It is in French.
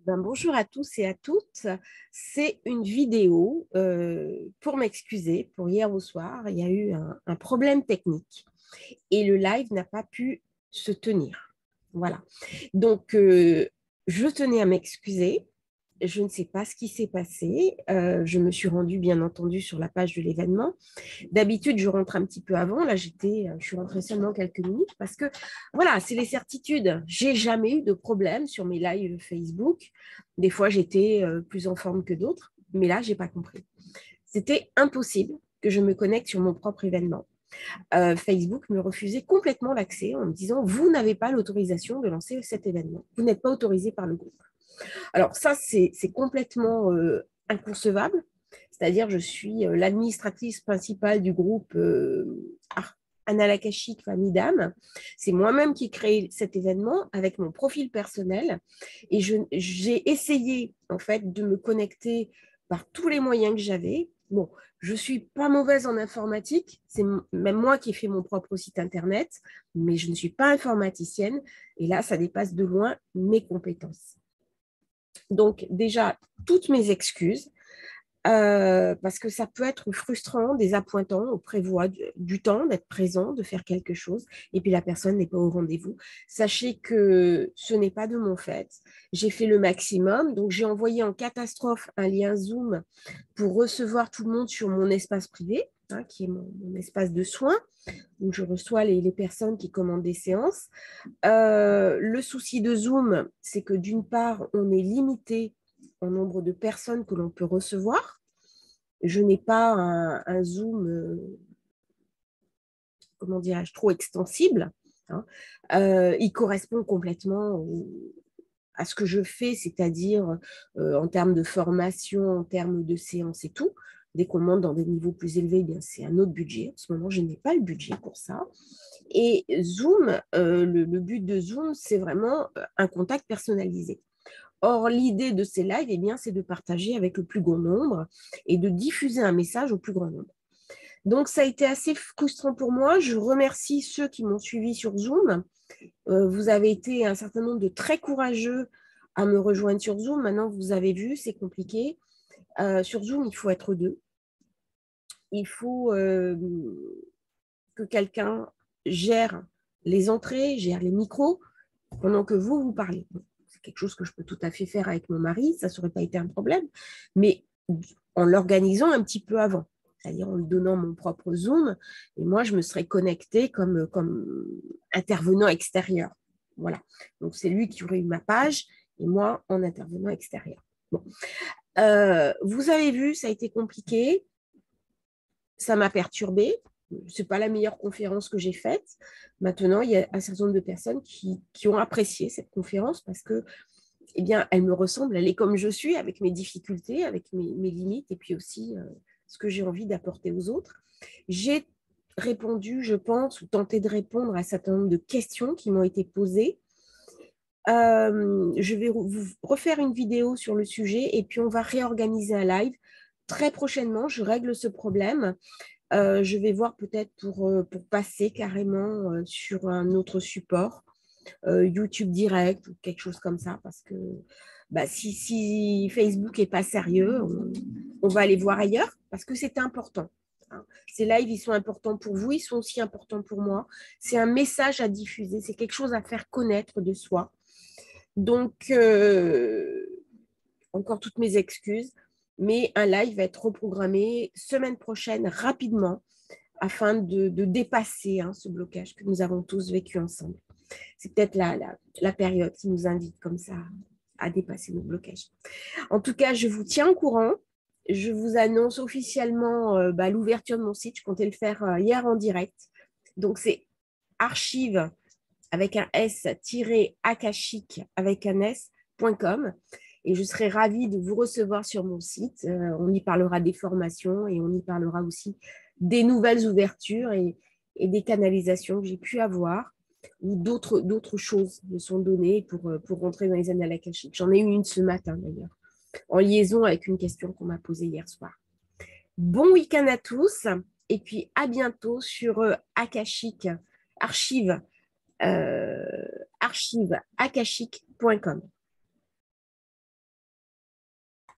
Bonjour à tous et à toutes. C'est une vidéo pour m'excuser pour hier au soir. Il y a eu un problème technique et le live n'a pas pu se tenir. Voilà. Donc, je tenais à m'excuser. Je ne sais pas ce qui s'est passé. Je me suis rendue, bien entendu, sur la page de l'événement. D'habitude, je rentre un petit peu avant. Là, je suis rentrée seulement quelques minutes parce que, voilà, c'est les certitudes. J'ai jamais eu de problème sur mes lives Facebook. Des fois, j'étais plus en forme que d'autres, mais là, j'ai pas compris. C'était impossible que je me connecte sur mon propre événement. Facebook me refusait complètement l'accès en me disant, vous n'avez pas l'autorisation de lancer cet événement. Vous n'êtes pas autorisé par le groupe. Alors ça, c'est complètement inconcevable. C'est-à-dire, je suis l'administratrice principale du groupe Analakashic Famille d'âme. C'est moi-même qui ai créé cet événement avec mon profil personnel. Et j'ai essayé, en fait, de me connecter par tous les moyens que j'avais. Bon, je ne suis pas mauvaise en informatique. C'est même moi qui ai fait mon propre site Internet, mais je ne suis pas informaticienne. Et là, ça dépasse de loin mes compétences. Donc, déjà, toutes mes excuses, parce que ça peut être frustrant, désappointant, on prévoit du temps d'être présent, de faire quelque chose, et puis la personne n'est pas au rendez-vous. Sachez que ce n'est pas de mon fait. J'ai fait le maximum, donc j'ai envoyé en catastrophe un lien Zoom pour recevoir tout le monde sur mon espace privé, hein, qui est mon espace de soins, où je reçois les personnes qui commandent des séances. Le souci de Zoom, c'est que d'une part, on est limité en nombre de personnes que l'on peut recevoir. Je n'ai pas un Zoom, comment dirais-je, trop extensible, hein. Il correspond complètement à ce que je fais, c'est-à-dire en termes de formation, en termes de séances et tout. Dès qu'on monte dans des niveaux plus élevés, eh bien, c'est un autre budget. En ce moment, je n'ai pas le budget pour ça. Et Zoom, le but de Zoom, c'est vraiment un contact personnalisé. Or, l'idée de ces lives, eh bien, c'est de partager avec le plus grand nombre et de diffuser un message au plus grand nombre. Donc, ça a été assez frustrant pour moi. Je remercie ceux qui m'ont suivi sur Zoom. Vous avez été un certain nombre de très courageux à me rejoindre sur Zoom. Maintenant, vous avez vu, c'est compliqué. Sur Zoom, il faut être deux. Il faut que quelqu'un gère les entrées, gère les micros, pendant que vous parlez. C'est quelque chose que je peux tout à fait faire avec mon mari, ça ne serait pas été un problème, mais en l'organisant un petit peu avant, c'est-à-dire en lui donnant mon propre Zoom, et moi, je me serais connectée comme intervenant extérieur. Voilà. Donc, c'est lui qui aurait eu ma page, et moi, en intervenant extérieur. Bon. Vous avez vu, ça a été compliqué, ça m'a perturbée. Ce n'est pas la meilleure conférence que j'ai faite. Maintenant, il y a un certain nombre de personnes qui ont apprécié cette conférence parce que, eh bien, elle me ressemble, elle est comme je suis, avec mes difficultés, avec mes limites et puis aussi ce que j'ai envie d'apporter aux autres. J'ai répondu, je pense, ou tenté de répondre à un certain nombre de questions qui m'ont été posées. Je vais vous refaire une vidéo sur le sujet et puis on va réorganiser un live. Très prochainement, je règle ce problème. Je vais voir peut-être pour passer carrément sur un autre support, YouTube direct ou quelque chose comme ça, parce que bah, si Facebook n'est pas sérieux, on va aller voir ailleurs, parce que c'est important, hein. Ces lives, ils sont importants pour vous, ils sont aussi importants pour moi. C'est un message à diffuser, c'est quelque chose à faire connaître de soi. Donc, encore toutes mes excuses, mais un live va être reprogrammé semaine prochaine rapidement afin de dépasser ce blocage que nous avons tous vécu ensemble. C'est peut-être la période qui nous invite comme ça à dépasser nos blocages. En tout cas, je vous tiens au courant. Je vous annonce officiellement l'ouverture de mon site. Je comptais le faire hier en direct. Donc, c'est archive avec un S-akashic avec un S.com. Et je serai ravie de vous recevoir sur mon site. On y parlera des formations et on y parlera aussi des nouvelles ouvertures et des canalisations que j'ai pu avoir ou d'autres choses me sont données pour rentrer dans les annales akashiques. J'en ai eu une ce matin d'ailleurs, en liaison avec une question qu'on m'a posée hier soir. Bon week-end à tous et puis à bientôt sur Akashic, archive akashic.com.